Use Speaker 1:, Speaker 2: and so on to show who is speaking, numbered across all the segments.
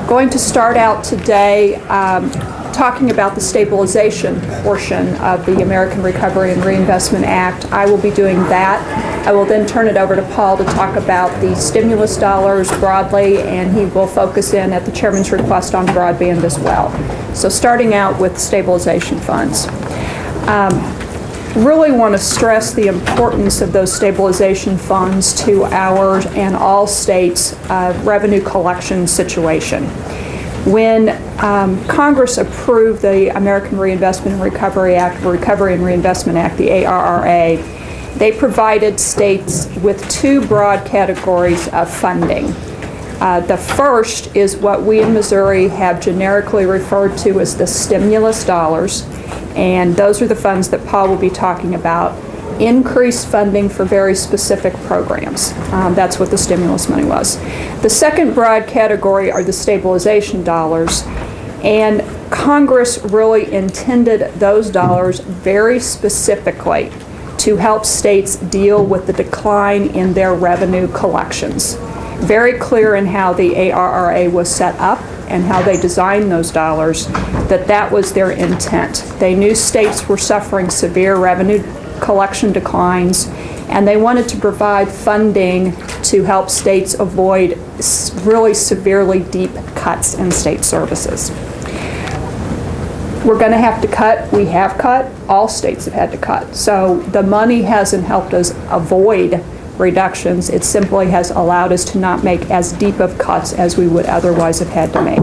Speaker 1: Going to start out today talking about the stabilization portion of the American Recovery and Reinvestment Act. I will be doing that. I will then turn it over to Paul to talk about the stimulus dollars broadly, and he will focus in at the chairman's request on broadband as well. So starting out with stabilization funds. Really want to stress the importance of those stabilization funds to our and all states' revenue collection situation. When Congress approved the American Reinvestment and Recovery Act, Recovery and Reinvestment Act, the ARRA, they provided states with two broad categories of funding. The first is what we in Missouri have generically referred to as the stimulus dollars, and those are the funds that Paul will be talking about. Increased funding for very specific programs. That's what the stimulus money was. The second broad category are the stabilization dollars, and Congress really intended those dollars very specifically to help states deal with the decline in their revenue collections. Very clear in how the ARRA was set up and how they designed those dollars, that was their intent. They knew states were suffering severe revenue collection declines, and they wanted to provide funding to help states avoid really severely deep cuts in state services. We're going to have to cut. We have cut. All states have had to cut. So the money hasn't helped us avoid reductions. It simply has allowed us to not make as deep of cuts as we would otherwise have had to make.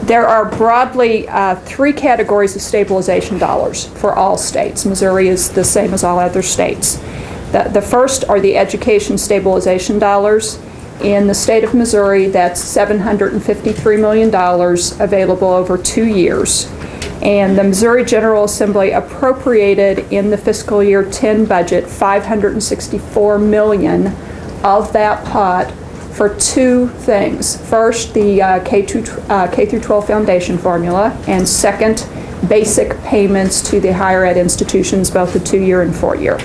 Speaker 1: There are broadly three categories of stabilization dollars for all states. Missouri is the same as all other states. The first are the education stabilization dollars. In the state of Missouri, that's $753 million available over 2 years. And the Missouri General Assembly appropriated in the fiscal year 10 budget $564 million of that pot for two things. First, the K through 12 foundation formula, and second, basic payments to the higher ed institutions, both the 2-year and 4-year.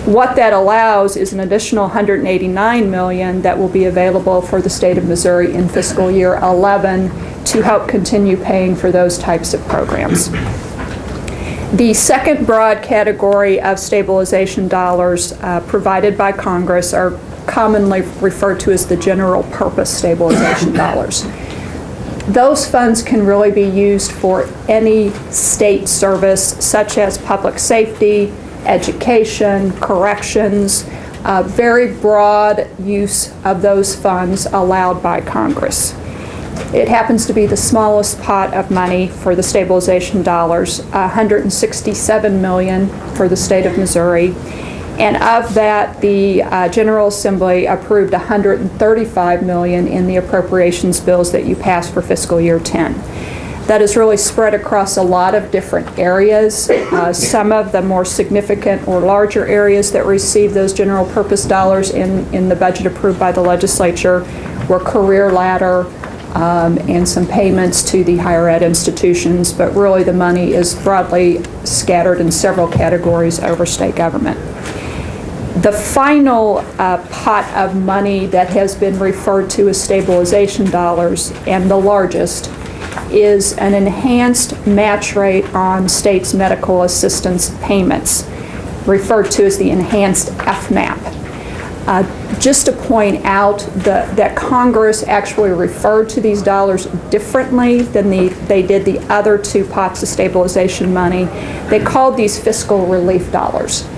Speaker 1: What that allows is an additional $189 million that will be available for the state of Missouri in fiscal year 11 to help continue paying for those types of programs. The second broad category of stabilization dollars provided by Congress are commonly referred to as the general purpose stabilization dollars. Those funds can really be used for any state service, such as public safety, education, corrections, very broad use of those funds allowed by Congress. It happens to be the smallest pot of money for the stabilization dollars, $167 million for the state of Missouri. And of that, the General Assembly approved $135 million in the appropriations bills that you passed for fiscal year 10. That is really spread across a lot of different areas. Some of the more significant or larger areas that receive those general purpose dollars in the budget approved by the legislature were career ladder and some payments to the higher ed institutions, but really the money is broadly scattered in several categories over state government. The final pot of money that has been referred to as stabilization dollars, and the largest, is an enhanced match rate on states' medical assistance payments, referred to as the enhanced FMAP. Just to point out that Congress actually referred to these dollars differently than they did the other two pots of stabilization money. They called these fiscal relief dollars.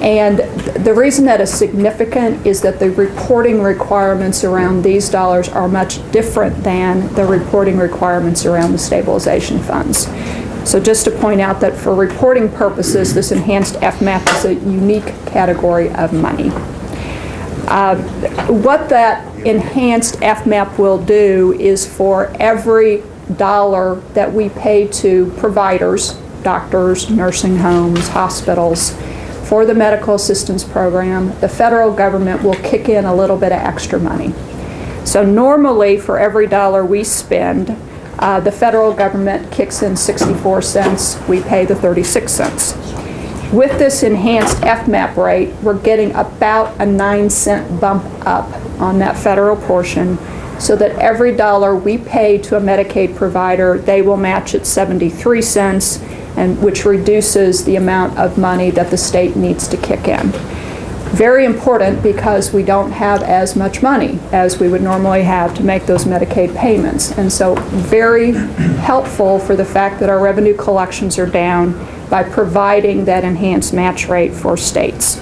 Speaker 1: And the reason that is significant is that the reporting requirements around these dollars are much different than the reporting requirements around the stabilization funds. So just to point out that for reporting purposes, this enhanced FMAP is a unique category of money. What that enhanced FMAP will do is for every dollar that we pay to providers, doctors, nursing homes, hospitals, for the medical assistance program, the federal government will kick in a little bit of extra money. So normally for every dollar we spend, the federal government kicks in 64 cents, we pay the 36 cents. With this enhanced FMAP rate, we're getting about a 9-cent bump up on that federal portion. so that every dollar we pay to a Medicaid provider, they will match at 73 cents, and which reduces the amount of money that the state needs to kick in. Very important because we don't have as much money as we would normally have to make those Medicaid payments. And so very helpful for the fact that our revenue collections are down by providing that enhanced match rate for states.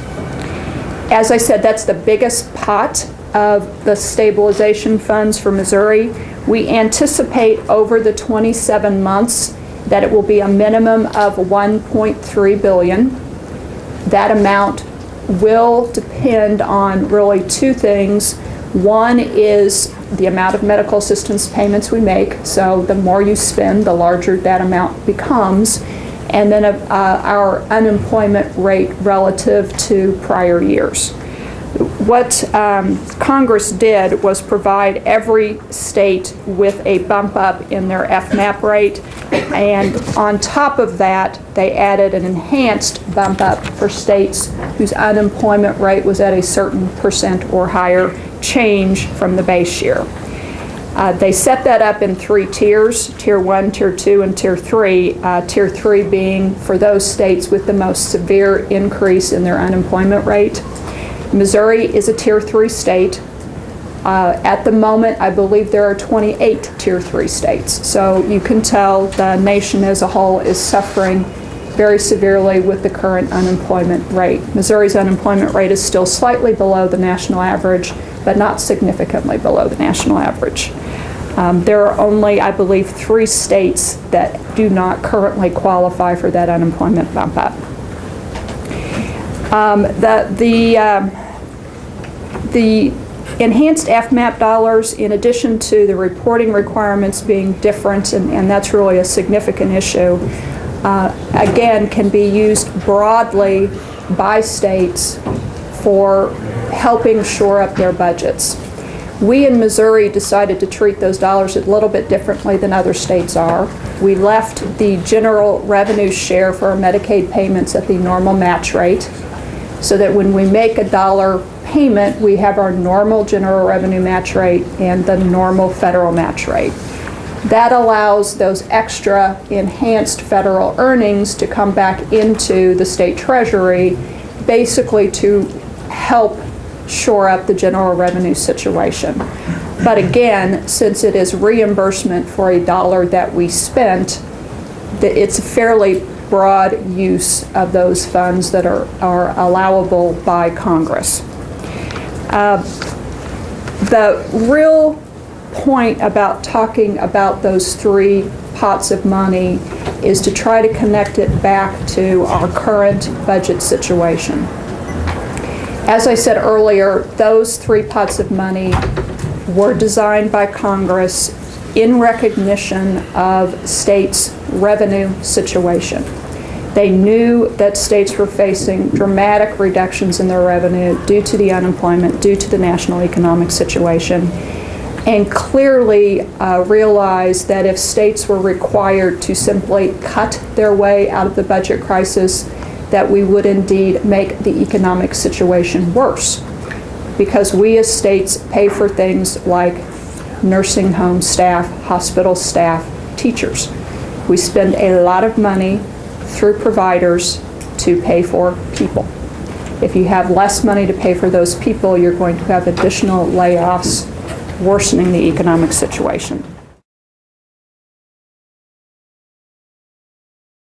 Speaker 1: As I said, that's the biggest pot of the stabilization funds for Missouri. We anticipate over the 27 months that it will be a minimum of $1.3 billion. That amount will depend on really two things. One is the amount of medical assistance payments we make, so the more you spend, the larger that amount becomes, and then our unemployment rate relative to prior years. What Congress did was provide every state with a bump up in their FMAP rate, and on top of that, they added an enhanced bump up for states whose unemployment rate was at a certain % or higher change from the base year. They set that up in 3 tiers, Tier 1, Tier 2, and Tier 3. Tier 3 being for those states with the most severe increase in their unemployment rate. Missouri is a Tier 3 state. At the moment, I believe there are 28 Tier 3 states. So you can tell the nation as a whole is suffering very severely with the current unemployment rate. Missouri's unemployment rate is still slightly below the national average, but not significantly below the national average. There are only, I believe, 3 states that do not currently qualify for that unemployment bump up. The enhanced FMAP dollars, in addition to the reporting requirements being different, and that's really a significant issue, again, can be used broadly by states for helping shore up their budgets. We in Missouri decided to treat those dollars a little bit differently than other states are. We left the general revenue share for our Medicaid payments at the normal match rate, so that when we make a dollar payment, we have our normal general revenue match rate and the normal federal match rate. That allows those extra enhanced federal earnings to come back into the state treasury, basically to help shore up the general revenue situation. But again, since it is reimbursement for a dollar that we spent, it's a fairly broad use of those funds that are allowable by Congress. The real point about talking about those 3 pots of money is to try to connect it back to our current budget situation. As I said earlier, those 3 pots of money were designed by Congress in recognition of states' revenue situation. They knew that states were facing dramatic reductions in their revenue due to the unemployment, due to the national economic situation, and clearly realized that if states were required to simply cut their way out of the budget crisis, that we would indeed make the economic situation worse, because we as states pay for things like nursing home staff, hospital staff, teachers. We spend a lot of money through providers to pay for people. If you have less money to pay for those people, you're going to have additional layoffs, worsening the economic situation.